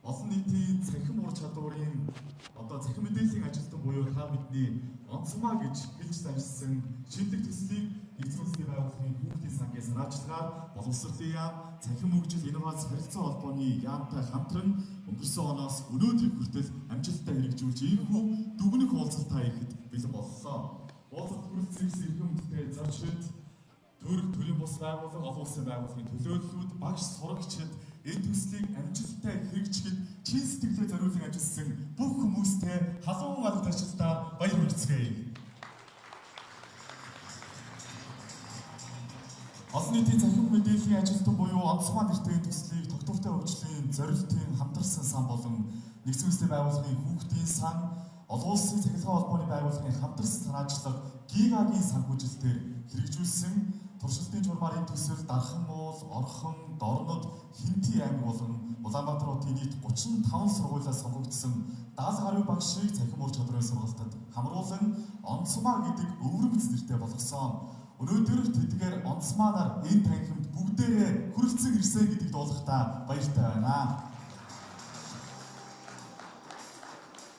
олон нийтийн цахим ур чадварын цахим мэдээллийн ажилтан буюу та бидний онцгой гэж хэлж заншсан шинэлэг төслийг Нэгдсэн улсын байгууллагын хүүхдийн сангийн санаачлагаар боловсролын яам, цахим хөгжил инновац харилцаа холбооны яамтай хамтран өнгөрсөн оноос өнөөдрийг хүртэл амжилттай хэрэгжүүлж ийхүү дүгнэх уулзалтаа ихэд бэлэн боллоо. Уулзалт хүрэлцэн ирсэн хүндтэй зорчид төрийн бус байгууллага, олон улсын байгууллагын төлөөллүүд, багш сурагчид энэ төслийг амжилттай хэрэгжихэд чин сэтгэлээ зориулан ажилласан бүх хүмүүстээ халуун алт ажилдаа баяр хүргэцгээе. Олон нийтийн цахим мэдээллийн ажилтан буюу онцгой нэртэй төслийг тогтвортой хөгжлийн зорилтын хамтарсан сан болон Нэгдсэн улсын байгууллагын хүүхдийн сан, олон улсын цахилгаан холбооны байгууллагын хамтарсан санаачлага гигагийн санхүүжилтээр хэрэгжүүлсэн туршилтын журмаар энэ төсөл Дархан уул, Орхон, Дорнод, Хинти аймаг болон Улаанбаатар хотын нийт 35 сургуулиас сонгогдсон 70 гаруй багшийг цахим ур чадрын сургалтад хамруулан онцмаа гэдэг өвөрмөц нэртэй болгосон. Өнөөдөр тэдгээр онцмаанаар энэ танхимд бүгдээрээ хүрэлцэн ирсэн гэдэгт дуулахдаа баяртай байна.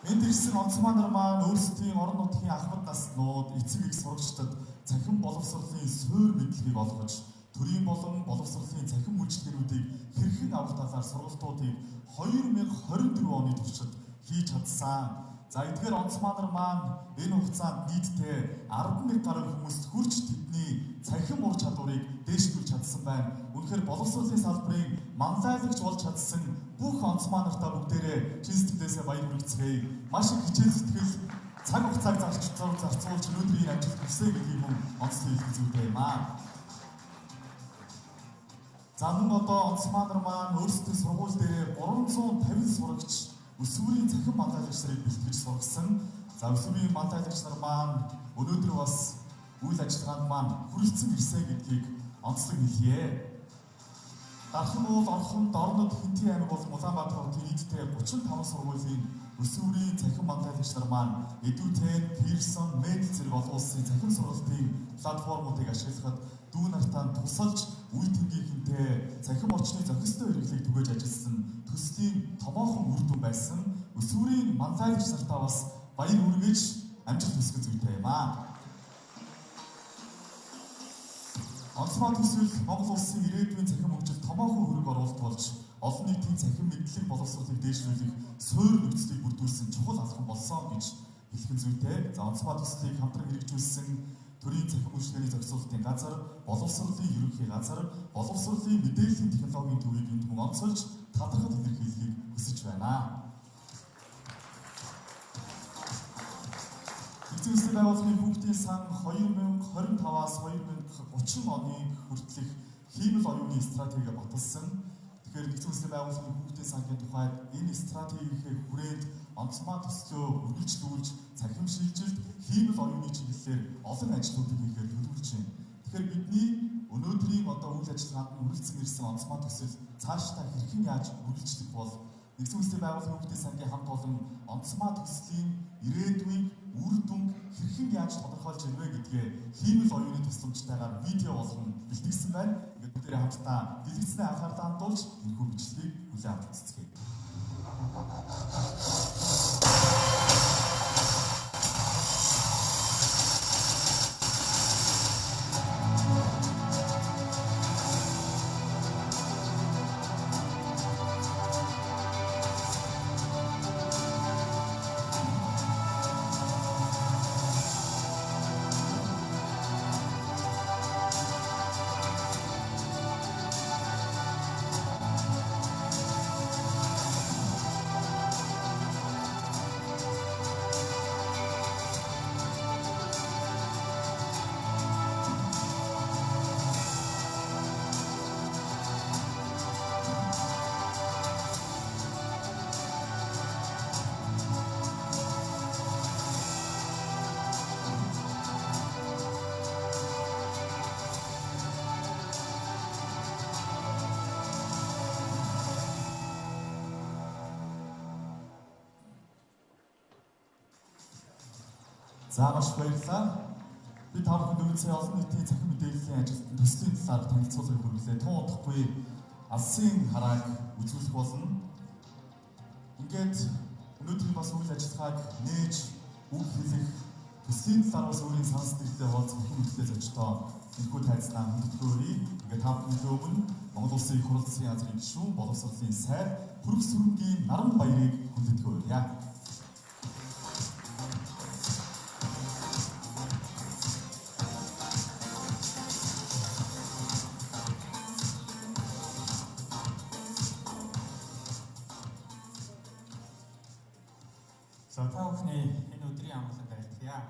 Энд ирсэн онцмаанар маань өөрсдийн орон нутгийн ахмад наснууд, эцэг эх сурагчдад цахим боловсролын суурь мэдлэгийг олгож, төрийн болон боловсролын цахим үйлчилгээнүүдийг хэрхэн авах талаар сургалтуудыг 2024 оны туршид хийж чадсан. За эдгээр онцмаанар маань энэ хугацаанд нийтдээ 11 гаруй хүмүүст хүрч тэдний цахим ур чадварыг дээшлүүлж чадсан байна. Үнэхээр боловсролын салбарын манлайлагч болж чадсан бүх онцмаанартаа бүгдээрээ чин сэтгэлээсээ баяр хүргэцгээе. Маш их хичээл зүтгэл цаг хугацааг зарцуулж өнөөдрийн амжилт хүсье гэдгийг мөн онцлог хэлэх зүйтэй юм аа. За мөн одоо онцмаанар маань өөрсдөө сургууль дээр 350 сурагч өсвөрийн цахим манлайлагч нарыг бэлтгэж сургасан. За өсвөрийн манлайлагч нар маань өнөөдөр бас үйл ажиллагаанд маань хүрэлцэн ирсэн гэдгийг онцлог хэлье. Дархан уул, Орхон, Дорнод, Хинти аймаг болон Улаанбаатар хотын нийтдээ 35 сургуулийн өсвөрийн цахим манлайлагч нар маань Edutech, Pearson, Med зэрэг олон улсын цахим сургалтын платформуудыг ашиглахад дүү нартаа тусалж үе тэмдгийнхэнтэй цахим орчны зохистой хэрэглийг түгээж ажилласан төслийн томоохон үр дүн байсан өсвөрийн манлайлагч нартаа бас баяр хүргэж амжилт хүсгэж зүйтэй юм аа. Онцгой төсөл Монгол улсын ирээдүйн цахим хөгжилд томоохон хөрөг оруулалт болж олон нийтийн цахим мэдлэг боловсролыг дээшлүүлэх суурь нөхцөлийг бүрдүүлсэн чухал алхам болсон гэж хэлэх зүйтэй. За онцгой төслийг хамтран хэрэгжүүлсэн төрийн цахим үйлчилгээний зохицуулалтын газар, боловсролын ерөнхий газар, боловсролын мэдээллийн технологийн төвийг энд мөн онцолж талархал илэрхийлэхийг хүсэж байна. Нэгдсэн улсын байгууллагын хүүхдийн сан 2025-аас 2030 оны хүртэлх хиймэл оюуны стратеги баталсан. Тэгэхээр Нэгдсэн улсын байгууллагын хүүхдийн сангийн тухайд энэ стратегийнхээ хүрээнд онцгой төслөө үргэлжлүүлж, цахим шилжилт, хиймэл оюуны чиглэлээр олон ажлуудыг хийхээр төлөвлөж байна. Тэгэхээр бидний өнөөдрийн үйл ажиллагаанд хүрэлцэн ирсэн онцгой төсөл цаашдаа хэрхэн яаж үргэлжлэх бол Нэгдсэн улсын байгууллагын хүүхдийн сангийн хамт олон онцгой төслийн ирээдүйн үр дүн хэрхэн яаж тодорхойлж ирвэ гэдгээ хиймэл оюуны тусламжтайгаар видео болгон бэлтгэсэн байна. Ингээд бүгдээрээ хамтдаа дэлгэцнээ анхаарлаа хандуулж энэхүү бичлэгийг хүлээн авч үзье. За маш баярлалаа. Би та бүхэнд өнөөдөр сая олон нийтийн цахим мэдээллийн ажилтны төслийн талаар танилцуулга хүргэлээ. Тун удахгүй алсын харааг үзүүлэх болно. Ингээд өнөөдрийн бас үйл ажиллагааг нээж үг хэлэх төслийн талаараас өөрийн санал сэтгэлдээ хуваалцах бүхэн үзлээ зочдоо энэхүү тайцнаа хөндөгдөөрий. Ингээд та бүхний өмнө Монгол Улсын их хурлын газрын гишүүн боловсролын сайд Хүрх сүрэнгийн наран баярыг хүндэтгэе. За та бүхний энэ өдрийн амгалан байлтгая.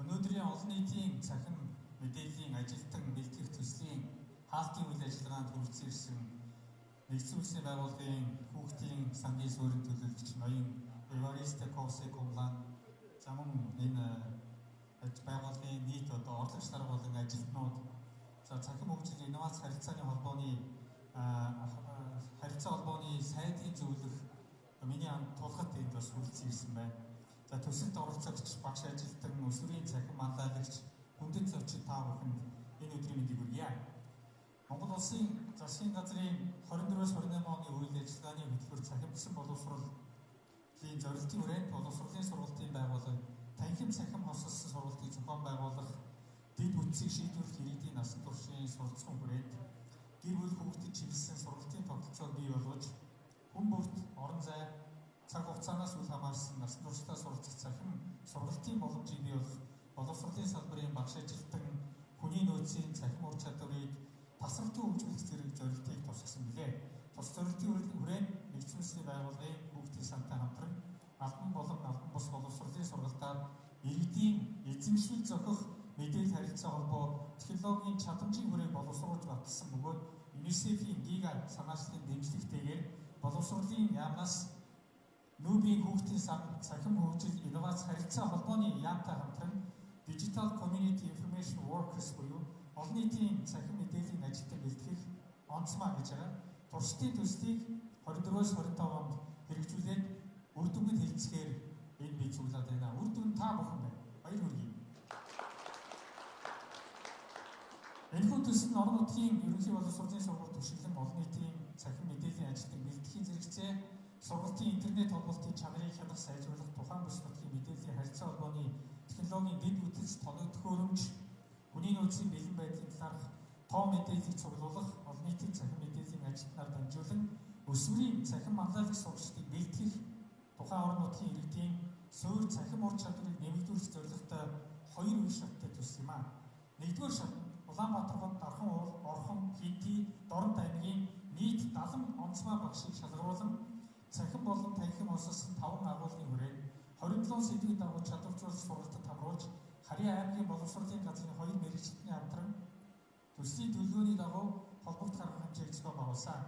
Өнөөдрийн олон нийтийн цахим мэдээллийн ажилтан бэлтгэх төслийн хаалтын үйл ажиллагаанд хүрэлцэн ирсэн нэгдсэн улсын байгууллагын хүүхдийн сангийн суурин төлөөлөгч ноён Эваристо Косе Комлан за мөн энэ байгууллагын нийт орлогч нар болон ажилтнууд за цахим хөгжил инновац харилцааны холбооны харилцаа холбооны сайдын зөвлөх миний тулхад энд бас хүрэлцэн ирсэн байна. За төсөлд оролцогч багш ажилтан өсвөрийн цахим манлайлагч хүндэт зочид та бүхэнд энэ өдрийн мэндийг хүргье. Монгол Улсын засгийн газрын 24-28 оны үйл ажиллагааны хөтөлбөр цахимсан боловсролын зорилтын хүрээнд боловсролын сургалтын байгууллага танхим цахим хосолсон сургалтыг зохион байгуулах дэд бүтцийг шийдвэрлэх иргэдийн насан туршийн суралцсан хүрээнд гэр бүл хүүхдэд чиглэсэн сургалтын тогтолцоог бий болгож хүн бүрт орон зай цаг хугацаанаас үл хамаарсан насан туршдаа суралцах цахим сургалтын боломжийг бий болгох боловсролын салбарын багш ажилтан хүний нөөцийн цахим ур чадварыг тасралтгүй хөгжүүлэх зэрэг зорилтыг тусгасан билээ. Тус зорилтын хүрээнд нэгдсэн улсын байгууллагын хүүхдийн сантай хамтран албан болон албан бус боловсролын сургалтаар иргэдийн эзэмшил зохих мэдээлэл харилцаа холбоо технологийн чадамжийн хүрээг боловсруулж баталсан бөгөөд UNICEF-ийн гига санаачлалын дэмжлэгтэйгээр боловсролын яамнаас нүүбийн хүүхдийн сан цахим хөгжил инновац харилцаа холбооны яамтай хамтран Digital Community Information Workers буюу олон нийтийн цахим мэдээллийн ажилтан бэлтгэх онцмаа гэж байгаа. Туршдын төслийг 24-25 онд хэрэгжүүлээд үр дүнгэд хэлцгээр энэ бий цуглаад байна. Үр дүн та бүхэн байна. Баяр хүргэе. Энэхүү төсөл нь орон нутгийн ерөнхий боловсролын сургууль түшиглэн олон нийтийн цахим мэдээллийн ажилтан бэлтгэхийн зэрэгцээ сургалтын интернет холбоотын чанарыг хянах сайжруулах тухайн бүс нутгийн мэдээллийн харилцаа холбооны технологийн дэд бүтц тоног төхөөрөмж хүний нөөцийн бэлэн байдлын талаарх тоо мэдээллийг цуглуулах олон нийтийн цахим мэдээллийн ажилтнаар дамжуулан өсвөрийн цахим манлайлагч сургалтыг бэлтгэх тухайн орон нутгийн иргэдийн суурь цахим ур чадварыг нэмэгдүүлэх зорилготой хоёр үе шаттай төсөл юм а. Нэгдүгээр шат Улаанбаатар хот Дархан уул Орхон Хинти Дорнод аймгийн нийт 70 онцгой багшийг шалгаруулан цахим болон танхим хосолсон 5 агуулгын хүрээнд 27 сэдвийн дагуу чадваржуулах сургалтад хамруулж Харьяа аймгийн боловсролын газрын 2 мэргэжилтний хамтран төслийн төлөвлөгөөний дагуу холбогдох арга хэмжээг зохион байгуулсан.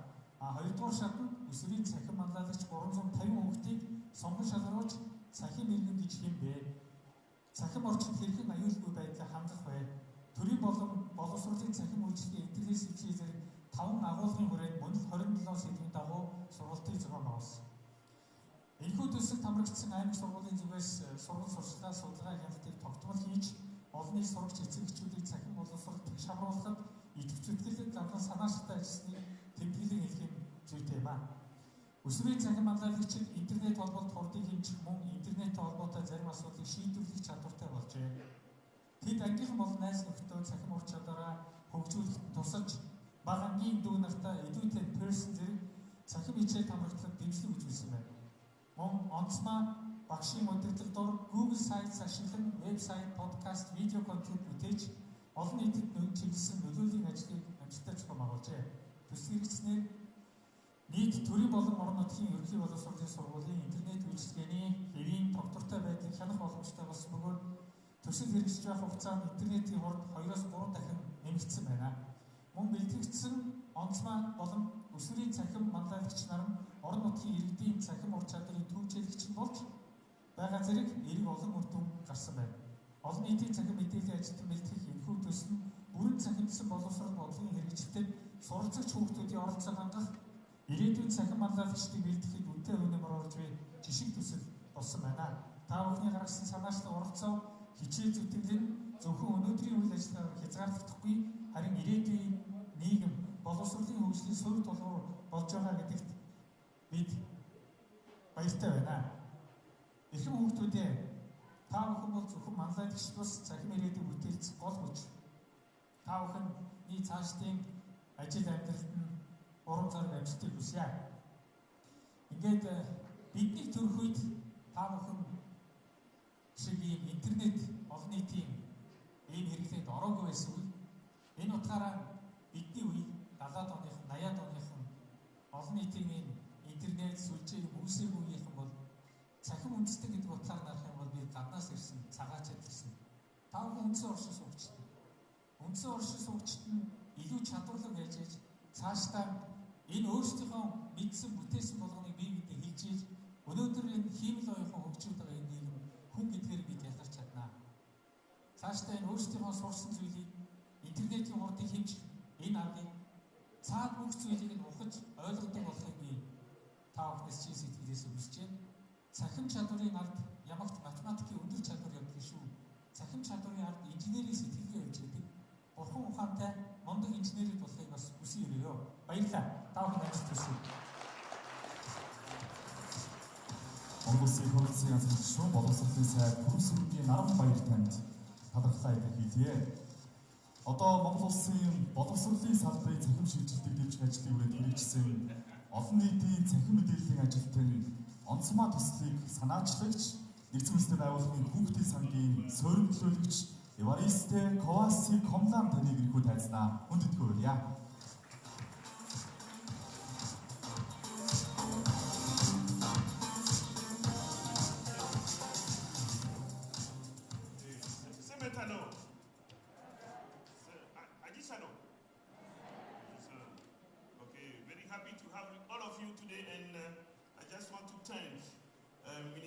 Хоёрдугаар шат нь өсвөрийн цахим манлайлагч 350 хүүхдийг сонгон шалгаруулж цахим иргэн гэж хэм бэ? Цахим орчинд хэрхэн аюулгүй байдлыг хангах вэ? Төрийн болон боловсролын цахим үйлчлэгийн интернет сэвчээ зэрэг 5 агуулгын хүрээнд мөн 27 сэдвийн дагуу сургалтыг зохион байгуулсан. Энэхүү төсөлд хамрагдсан аймаг сургуулийн зүгээс сургууль сурчлаа судалгаа хяналтыг тогтмол хийж олон нийт сурагч эцэгчүүдийг цахим боловсролд шавруулахад идэвх зүтгэлд задлан санаачтай ажилласны тэмдэглэн хэлэх нь зүйтэй юм а. Өсвөрийн цахим манлайлагчид интернет холбоот хурдыг хэмжих мөн интернет холбоотой зарим асуудлыг шийдвэрлэх чадвартай болжээ. Тэд ангийнхан болон найз нөхдөд цахим ур чадвараа хөгжүүлэхэд тусаж бага ангийн дүү нартай educated person зэрэг цахим хичээл хамрагдлыг дэмжлэг үзүүлсэн байна. Мөн онцмаа багшийн удирдлагаар Google Sites ашиглан вебсайт, подкаст, видео контент бүтээж олон нийтэд чиглэсэн нөлөөллийн ажлыг амжилттай зохион байгуулжээ. Төсөл хэрэгжснээр нийт төрийн болон орон нутгийн ерөнхий боловсролын сургуулийн интернет үйлчилгээний хэвийн тогтвортой байдлыг хянах боломжтой болсон бөгөөд төсөл хэрэгжиж байх хугацаанд интернетийн хурд 2-3 дахин нэмэгдсэн байна. Мөн бэлтгэгдсэн онцмаа болон өсвөрийн цахим манлайлагч нар нь орон нутгийн иргэдийн цахим ур чадварыг түвжүүлэгч нь болж байгаа зэрэг эрг олон үр дүн гарсан байна. Олон нийтийн цахим мэдээллийн ажилтан бэлтгэх энэхүү төсөл нь бүрэн цахимдсан боловсрол бодлогын хэрэгжилтэд суралцагч хүүхдүүдийн оролцоог хангах ирээдүйн цахим манлайлагчдыг бэлтгэхэд үнэтэй үнэмэр орж буй жишг төсөл болсон байна. Та бүхний гаргасан санаачлал оролцоо хичээл зүтгэл нь зөвхөн өнөөдрийн үйл ажиллагаагаар хязгаарлагдахгүй харин ирээдүйн нийгэм боловсролын хөгжлийн суурь тулгуур болж байгаа гэдэгт бид баяртай байна. Эрхэм хүүхдүүдээ та бүхэн бол зөвхөн манлайлагч бус цахим ирээдүйг бүтээлцэх гол хүч. Та бүхний цаашдын ажил амьдралд нь урам зориг амжилтыг хүсье. Ингээд бидний төрөх үед та бүхэн шиг ийм интернет олон нийтийн ийм хэрэглээд ороогүй байсан үе. Энэ утгаараа бидний үе 70-аад оных, 80-аад оных олон нийтийн интернет сүлжээ үүсэх үеийнхэн бол цахим үндэстэй гэдэг утгаар нарах юм бол би гаднаас ирсэн цагаачаад ирсэн. Та бүхэн үндсэн оршин суугчид. Үндсэн оршин суугчид нь илүү чадварлаг байж ээж цаашдаа энэ өөрсдийнхөө мэдсэн бүтээсэн болгоныг бие биедээ хийж ээж өнөөдөр энэ хиймэл оюухан хөгжиж байгаа энэ нийгэм хүн гэдгээр бид ялгарч чаднаа. Цаашдаа энэ өөрсдийнхөө сурсан зүйлийг интернетийн хурдыг хэмжих энэ аргыг цаад бүх зүйлийг нь ухаж ойлгодог болохыг би та бүхнээс чи сэтгэлээс хүсэж байна. Цахим чадварын ард ямагт математикийн өндөр чадвар явдаг шүү. Цахим чадварын ард инженерийн сэтгэлгээ явж байдаг. Бурхан ухаантай мундаг инженерүүд болохыг бас хүсье өрөөё. Баярлалаа. Та бүхэн амжилт хүсье. Монгол Улсын хөгжлийн азамтчууд боловсролын сайд Бүрсүргийн Наран баяр танд талархлаа илэрхийлье. Одоо Монгол Улсын боловсролын салбарын цахим шилжилтийг дэмжих ажлын хүрээнд хэрэгжсэн олон нийтийн цахим мэдээллийн ажилтны онцгой төслийг санаачлагч нэгдсэн үндэсний байгууллагын хүүхдийн сангийн суурин төлөөлөгч Еваристэ Коваси Комлам таныг ирхүү тайлзнаа. Хүндэтгэж хүргье.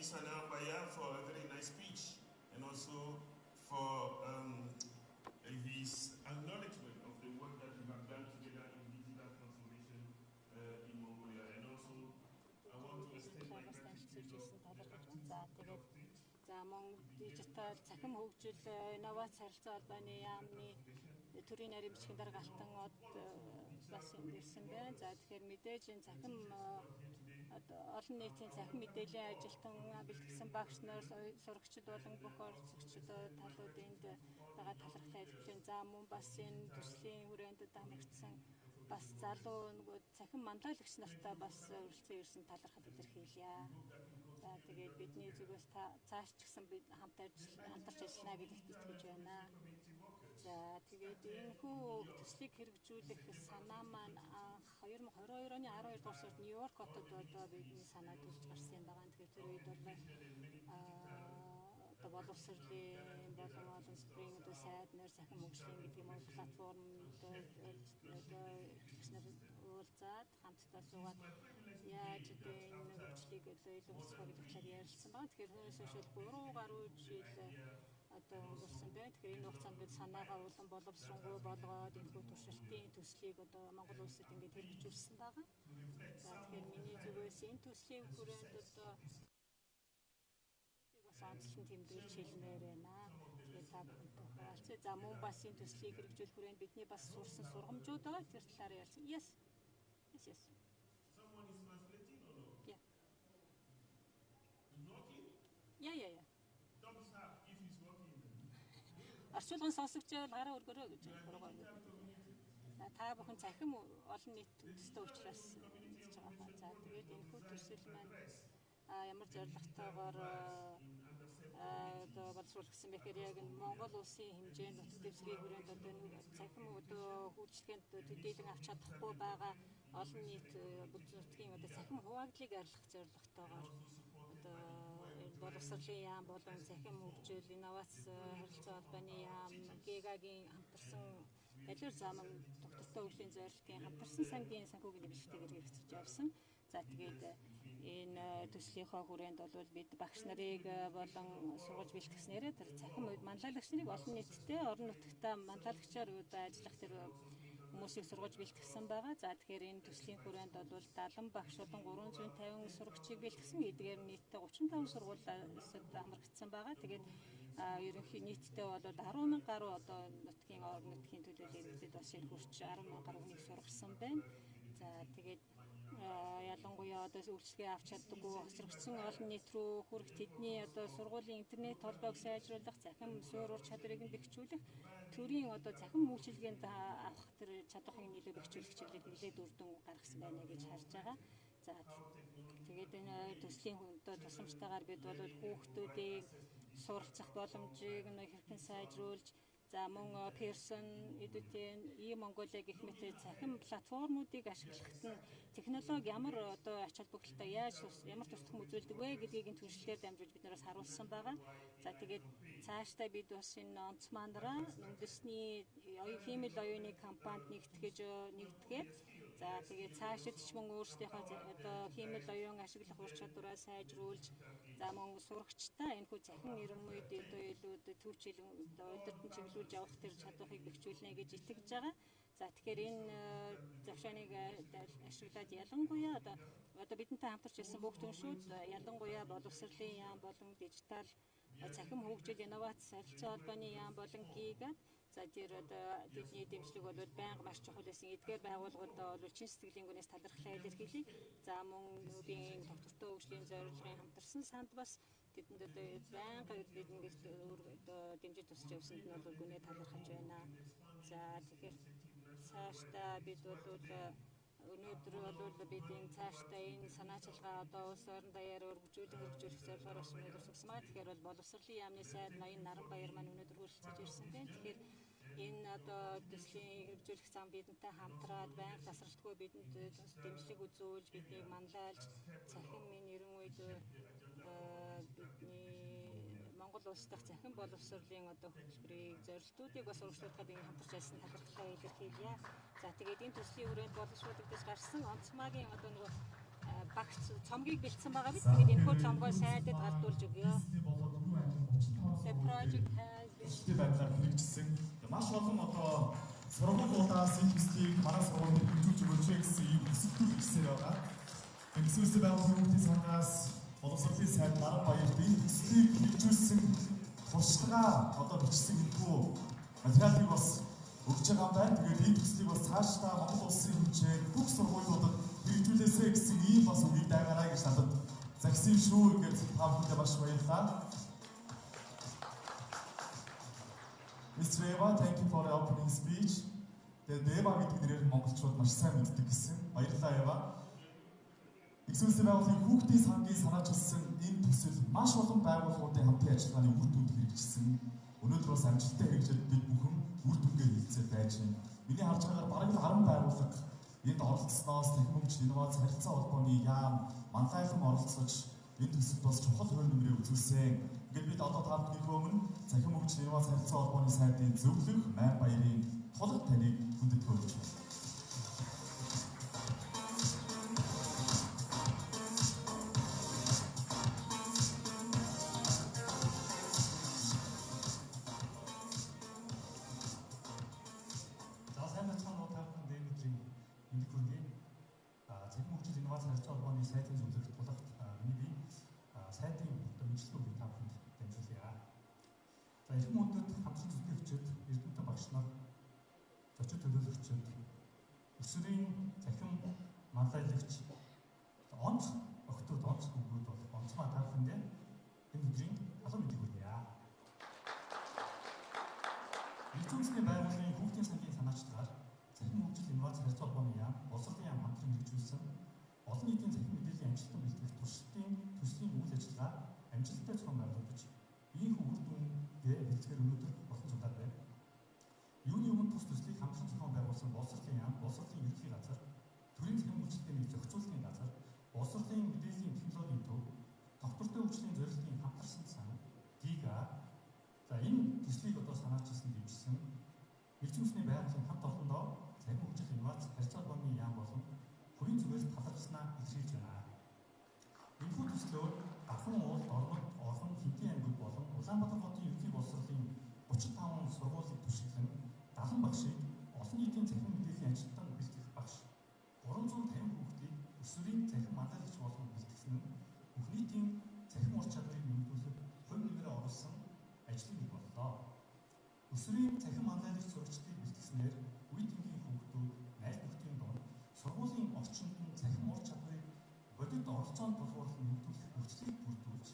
Minister Nambaya for a very nice speech and also for his acknowledgement of the work that we have done together in digital transformation in Mongolia. And also, I want to extend my gratitude to the acting state. За мөн дижитал цахим хөгжил инновац харилцаа холбооны яамны төрийн нарийн бичгийн дарга алтан од бас энд ирсэн байна. За тэгэхээр мэдээж энэ цахим олон нийтийн цахим мэдээллийн ажилтан бэлтгэсэн багш нар, сурагчид болон бүх оролцогчид талууд энд байгаа талархлаа илэрхийлэн. За мөн бас энэ төслийн хүрээнд дамжсан бас залуу нөгөө цахим манлайлагч нартай бас үргэлжлэн ирсэн талархал илэрхийлье. За тэгээд бидний зүгээс цааш ч гэсэн бид хамтарч ажиллана гэдэгт итгэж байна. За тэгээд энэхүү төслийг хэрэгжүүлэх санаа маань 2022 оны 12 дугаар сард Нью-Йорк хотод одоо бидний санаа төрж гарсан байгаа. Тэгэхээр тэр үед бол одоо боловсролын болон олон спринг одоо сайд нар цахим хөгжлийн гэдэг юм уу платформд тэгснээр уулзаад хамтдаа суугаад яаж одоо энэ хөгжлийг илүү өсгөх гэж ярилцсан байгаа. Тэгэхээр хөөс шил 3 гаруй жил одоо өнгөрсөн байна. Тэгэхээр энэ хугацаанд бид санаагаа улам боловсронгуй болгоод энэхүү туршилтын төслийг одоо Монгол улсад ингээд хэрэгжүүлсэн байгаа. За тэгэхээр миний зүгээс энэ төслийн хүрээнд одоо бас онцлон тэмдэглэж хэлмээр байна. Тэгээд та бүхэнтэй хуваалцъя. За мөн бас энэ төслийг хэрэгжүүлэх хүрээнд бидний бас сурсан сургамжууд байгаа. Тэр талаараа ярьсан. Yes. Someone is translating or no? Yeah. Working? Yeah. Thumbs up if it's working. Орчуулгын сонсогчдод гараа өргөрөө гэж хургаа. Та бүхэн цахим олон нийт төстэй учраас хийж байгаа. За тэгээд энэ хүү төсөл маань ямар зорилготойгоор одоо боловсруулсан бэхээр яг Монгол улсын хэмжээнд нутаг дэвсгэрийн хүрээнд одоо цахим одоо хөгжлөнд төдийлөн авч чадахгүй байгаа олон нийт бүлэг нутгийн одоо цахим хуваагдлыг арилгах зорилготойгоор одоо боловсролын яам болон цахим хөгжил, инновац харилцаа холбооны яам, ГЭГА-гийн хамтарсан ялгар замын тогтвортой өвлийн зорилтын хамтарсан сангийн санхүүгийн бэлтгэдэг хэрэгжиж явсан. За тэгээд энэ төслийнхөө хүрээнд бол бид багш нарыг болон сургууль бэлтгэснээрээ тэр цахим манлайлагч нарыг олон нийтэд орон нутгатаа манлайлагчаар ажиллах тэр хүмүүсийг сургууль бэлтгэсэн байгаа. За тэгэхээр энэ төслийн хүрээнд бол 70 багш болон 350 сурагчийг бэлтгэсэн. Эдгээр нийтдээ 35 сургуулиуд хамрагдсан байгаа. Тэгээд ерөнхий нийтдээ бол 10,000 гаруй одоо нутгийн орон нутгийн төлөөлөл иргэдэд бас энэ хүрч 10,000 гаруй хүнийг сургасан байна. За тэгээд ялангуяа одоо үйлчлэгээ авч чаддаггүй хоцрогдсон олон нийт рүү хүрэх тэдний одоо сургуулийн интернет холбоог сайжруулах, захин суурь ур чадварыг нь бэхжүүлэх, төрийн одоо захин үйлчилгээнд авах тэр чадварыг нэлээд бэхжүүлэх чиглэлд нэлээд үр дүн гаргасан байна гэж харж байгаа. За тэгээд энэ төслийн одоо тусламжтайгаар бид бол хүүхдүүдийн суралцах боломжийг хэрхэн сайжруулж, за мөн Pearson, EduTen, eMongolia гэх мэт захин платформуудыг ашиглахад нь технологи ямар одоо ач холбогдолтой ямар тусдах үзүүлдэг вэ гэдгийг энэ түншлэлээр дамжуулж бид нараас харуулсан байгаа. За тэгээд цаашдаа бид бас энэ онцмандраа үндэсний хиймэл оюуны компанид нэгтгэгээд за тэгээд цаашид ч мөн өөрсдийнхөө одоо хиймэл оюун ашиглах ур чадвараа сайжруулж, за мөн сурагчтай энэ хүү захин ирмүүд одоо илүү төвчл удирдан чиглүүлж явах тэр чадварыг бэхжүүлнэ гэж итгэж байгаа. За тэгэхээр энэ завшааныг ашиглаад ялангуяа одоо бидэнтэй хамтарч ирсэн бүх түншүүд ялангуяа боловсролын яам болон дижитал захин хөгжил инновац солилцоо холбооны яам болон ГИГА. За тэр одоо тэдний дэмжлэг бол байнга маш чухал байсан. Эдгээр байгууллагуудаа бол чин сэтгэлийн гүнээс талархлаа илэрхийлье. За мөн нүүдийн доктортой хөгжлийн зорилгын хамтарсан санд бас тэдэнд одоо байнга ингэж дэмжиж тусч явсанд нь бол гүнээ талархаж байна. За тэгэхээр цаашдаа бид бол өнөөдөр бол бид энэ цаашдаа энэ санаачилгаа одоо улс орон даяар хөгжүүлэх зорилгоор бас өнөөдөр суусан байна. Тэгэхээр бол боловсролын яамны сайд Ноён Наранбаяр маань өнөөдөр хүрэлцэж ирсэн байна. Тэгэхээр энэ одоо төслийн хэрэгжүүлэх зам бидэнтэй хамтраад байнга тасралтгүй бидэнд дэмжлэг үзүүлж, биднийг манлайлж, цахим минь ерөн үед бидний Монгол улс дахь захин боловсролын одоо хөтөлбөрийн зорилтуудыг бас урагшлуулахад ингэ хамтарч ажилласан талархлаа илэрхийлье. За тэгээд энэ төслийн хүрээнд боловсруулагдаж гарсан онцмагийн одоо нөгөө багц цомгийг бэлдсэн байгаа биз. Тэгээд энэ хүү цомгоо сайдад гардуулж өгье. The project has бэлтгэл байдлаар хэрэгжсэн маш олон одоо сургуулиудаас энэ төслийг манай сургуульд хөгжүүлж өгөөч гэсэн юм эсвэлтүүд ирсэн байгаа. Эсвэлтийн байгууллагын сангаас боловсролын сайд Наранбаяр энэ төслийг хэрэгжүүлсэн туршлагаа одоо бичсэн хүү материалыг бас өгч байгаа байна. Тэгээд энэ төслийг бас цаашдаа Монгол улсын хэмжээнд бүх сургуулиудад хэрэгжүүлээсэй гэсэн ийм бас үгийг дагаарай гэж надад загсан шүү гэж та бүхэнд маш баярлалаа. Mr. Eva, thank you for the opening speech. Тэгээд Eva гэдэг нэрээр монголчууд маш сайн мэддэг гэсэн. Баярлалаа Eva. Эсвэлтийн байгууллагын хүүхдийн сангийн санаачилсан энэ төсөл маш олон байгууллагуудын хамтын ажиллагааны үр дүнд хэрэгжсэн. Өнөөдөр бас амжилттай хэрэгжээд бид бүхэн үр дүнгээ хилцээ байж байна. Миний харж байгаагаар бараг 10 байгууллага энд оролцсноос Техник хөгжил инновац харилцаа холбооны яам манлайлан оролцож энэ төсөлд бас чухал хувь нэмрээ үзүүлсэн. Ингээд бид одоо та бүхний өмнө Техник хөгжил инновац харилцаа холбооны сайдын зөвлөх Майрбаярын тулг таныг хүндэтгэж өгч байна. Сайдын зөвлөлт тулгт миний сайдын мэдчлэг та бүхэнд дамжуулъя. За эрхэм хүндэт хамтран зүтгэгчид, эрдэмтэн багш нар, зочид төлөөлөгчид, өсвөрийн захин манлайлагч, онц охтууд, онц хүүхдүүд бол онцмаа та бүхэндээ энэ өдрийн халуун мэндийг хүргье. Эрдэмтний байгууллагын хүүхдийн сангийн санаачлагаар захин хөгжил инновац харилцаа холбооны яам, боловсролын яам хамтран хэрэгжүүлсэн олон нийтийн захин мэдээллийн амжилттай бэлтгэх туршилтын төслийн үйл ажиллагаа амжилттай зохион байгуулагдаж ийхүү үр дүнгээ хэлцгээр өнөөдөр болсон цуглаад байна. Юуны өмнө тус төслийг хамтран зохион байгуулсан боловсролын яам, боловсролын ерөнхий газар, төрийн захин үйлчлэгээний зохицуулалтын газар, боловсролын мэдээллийн технологийн төв, доктортой хөгжлийн зорилтын хамтарсан сан, ГИГА, за энэ төслийг одоо санаачилсан дэмжсэн нэгдсэн байгууллагын хамт олондоо захин хөгжил инновац харилцаа холбооны яам болон хувийн зүгээс талархснаа илэрхийлж байна. Энэхүү төслөөр Ахын уул, Орнод, Орхон, Хинтийн аймагуд болон Улаанбаатар хотын ерөнхий боловсролын 35 сургуулийг түшиглэн 70 багшийг олон нийтийн захин мэдээллийн ажилтнаар бэлтгэх багш, 350 хүүхдийг өсвөрийн захин манлайлагч болгон бэлтгэсэн нь бүх нийтийн захин ур чадварыг нэмэгдүүлэх хувь нэмрээ оруулсан ажлын нэг боллоо. Өсвөрийн захин манлайлагч сурагчдыг бэлтгэснээр үе тэнгийн хүүхдүүд, найз нөхдийн дунд сургуулийн орчинд нь захин ур чадварыг бодит оролцоонд тулгуурлан нэмэгдүүлэх нөхцөлийг бүрдүүлж,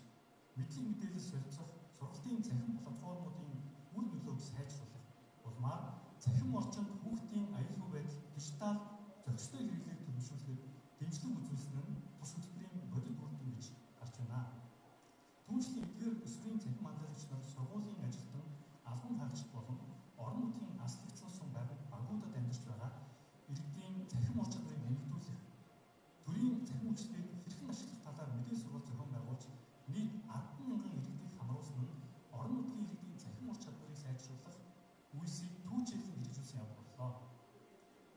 мэдлэг мэдээлэл солилцох сургалтын цахим платформуудын үр нөлөөг сайжруулах, улмаар цахим орчинд хүүхдийн аюулгүй байдал дижитал зохистой хэрэглээг төлөвшүүлэхэд дэмжлэг үзүүлсэн нь тус хөтөлбөрийн бодит үр дүн гэж гарч байна. Түүнчлэн эдгээр өсвөрийн цахим манлайлагч нар сургуулийн ажилтан, албан хаагчид болон орон нутгийн аслагдсан сум багуудад амьдарч байгаа иргэдийн цахим ур чадварыг нэмэгдүүлэх, төрийн цахим үйлчлэгийг хэрхэн ашиглах талаар мэдээ сургалт зохион байгуулж, нийт 10,000 иргэдийг хамруулсан нь орон нутгийн иргэдийн цахим ур чадварыг сайжруулах үйлсийг түүчээр хэрэгжүүлсэн явдал боллоо.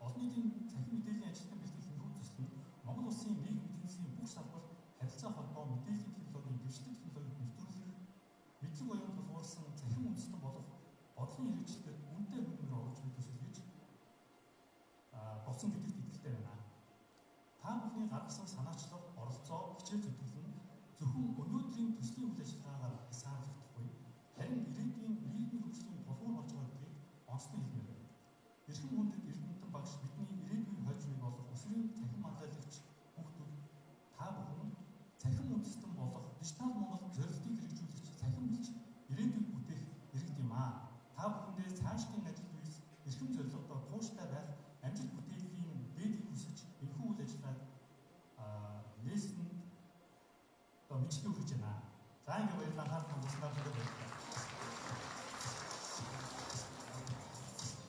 Олон нийтийн цахим мэдээллийн ажилтан бэлтгэх энэхүү төсөл нь Монгол улсын нийгмийн эдийн засгийн бүх салбарт харилцаа холбоо мэдээллийн технологийн дэвшлэг технологиг нэвтрүүлэх, мэдлэг оюун тулгуурласан цахим үндэстэн болох бодлогын хэрэгжилтэд үнэтэй хөлбөмбөр оруулж буй төсөл гэж болсон гэдэгт итгэлтэй байна. Та бүхний гаргасан санаачлал, оролцоо, хичээл зүтгэл нь зөвхөн өнөөдрийн төслийн үйл ажиллагаагаар хязгаарлагдахгүй, харин ирээдүйн нийгмийн хөгжлийн тулгуур болж байгаа гэдгийг онцлон хэлмээр байна. Эрхэм хүндэт Эрдэнэтэн багш бидний ирээдүйн хойж бий болох өсвөрийн цахим манлайлагч хүүхдүүд та бүхэн цахим үндэстэн болох дижитал Монгол зорилтыг хэрэгжүүлэгч цахим бич ирээдүйг бүтээх иргэд юм аа. Та бүхэндээ цаашдын ажил үйлс эрхэм зорилготой тууштай байх амжилт бүтээлийн дээдийг хүсэж энэхүү үйл ажиллагааг нээсэн мэдлэг өгч байна. За ингэ баярлалаа хаалт үзлээ баярлалаа.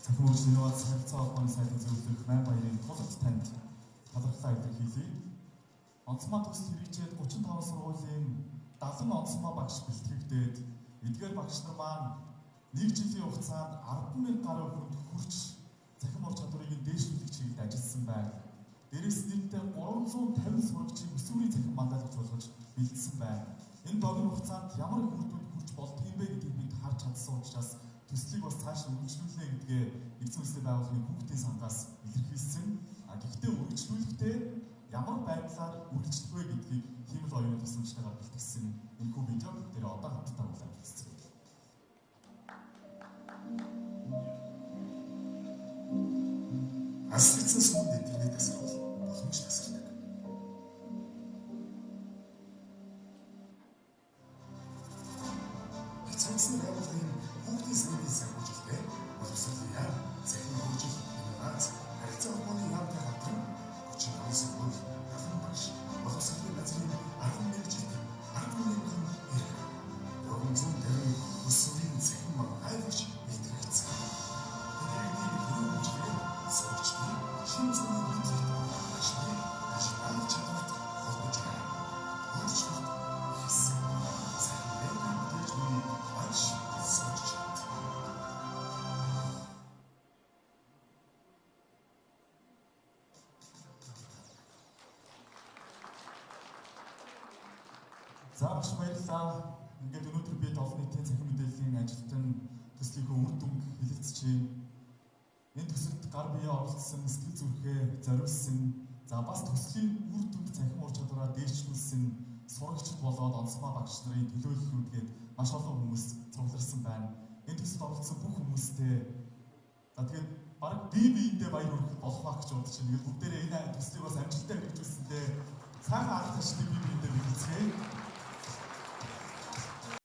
Цахим хөгжлийн инновац харилцаа холбооны сайдын зөвлөх Ман баярын тулд танд талархлаа илэрхийлье. Онцмаа төсөл хэрэгжээд 35 сургуулийн 70 онцмаа багш бэлтгэгдээд эдгээр багш нар маань нэг жилийн хугацаанд 10,000 гаруй хүнд хүрч цахим ур чадварыг дээшлүүлэх чиглэлд ажилласан байна. Дээрээс нийтдээ 350 сурагчийг өсвөрийн цахим манлайлагч болгож бэлдсэн байна. Энэ богино хугацаанд ямар их үр дүнд хүрч болдго юм бэ гэдгийг бид харж чадсан учраас төслийг бас цааш үргэлжлүүлнэ гэдгээ эзэн үстэй байгууллагын хүүхдийн сангаас илэрхийлсэн. Гэхдээ үргэлжлүүлэхдээ ямар байдлаар үргэлжлэх вэ гэдгийг хэмэл оюуны тусламжтайгаар бэлтгэсэн энэхүү видео дээр одоо хамтдаа үзсэн. Аслагдсан сумд интернетээс бол боломж тасардаг. Эцэгсэн байгууллагын хүүхдийн сангийн санхүүжилттэй боловсролын цахим хөгжил, инновац, харилцаа холбооны яамтай хамтран 35 сургууль, 70 багш, боловсролын газрын 11 жилийн 10,000 ирэх 350 өсвөрийн цахим манлайлагч бэлтгэгдсэн. Иргэдийн төрийн хөгжлийг сурагчдын шин зүйн мэдлэгт ашиглаж дижитал чадварт холбож байна. Өөрчлөлт хийсэн. Цахим мэдээлэл гэж буй багш сурагч. За багш баярлалаа. Ингээд өнөөдөр бид олон нийтийн цахим мэдээллийн ажилтан төслийнхөө үр дүнг хэлэлцчихье. Энэ төсөлд гар биеэ оролцсон, сэтгэл зүрхээ зориулсан, за бас төслийн үр дүнд цахим ур чадвараа дээшлүүлсэн сурагчид болоод онцгой багш нарын төлөөллөөргээд маш олон хүмүүс цугларсан байна. Энэ төсөлд оролцсон бүх хүмүүстээ за тэгээд баг бие биендээ баяр хүргэх болох байх гэж бодож байна. Бүгдээрээ энэ төслийг бас амжилттай хэрэгжүүлсэндээ сайхан арга ташлыг бие биендээ бэлтгэе.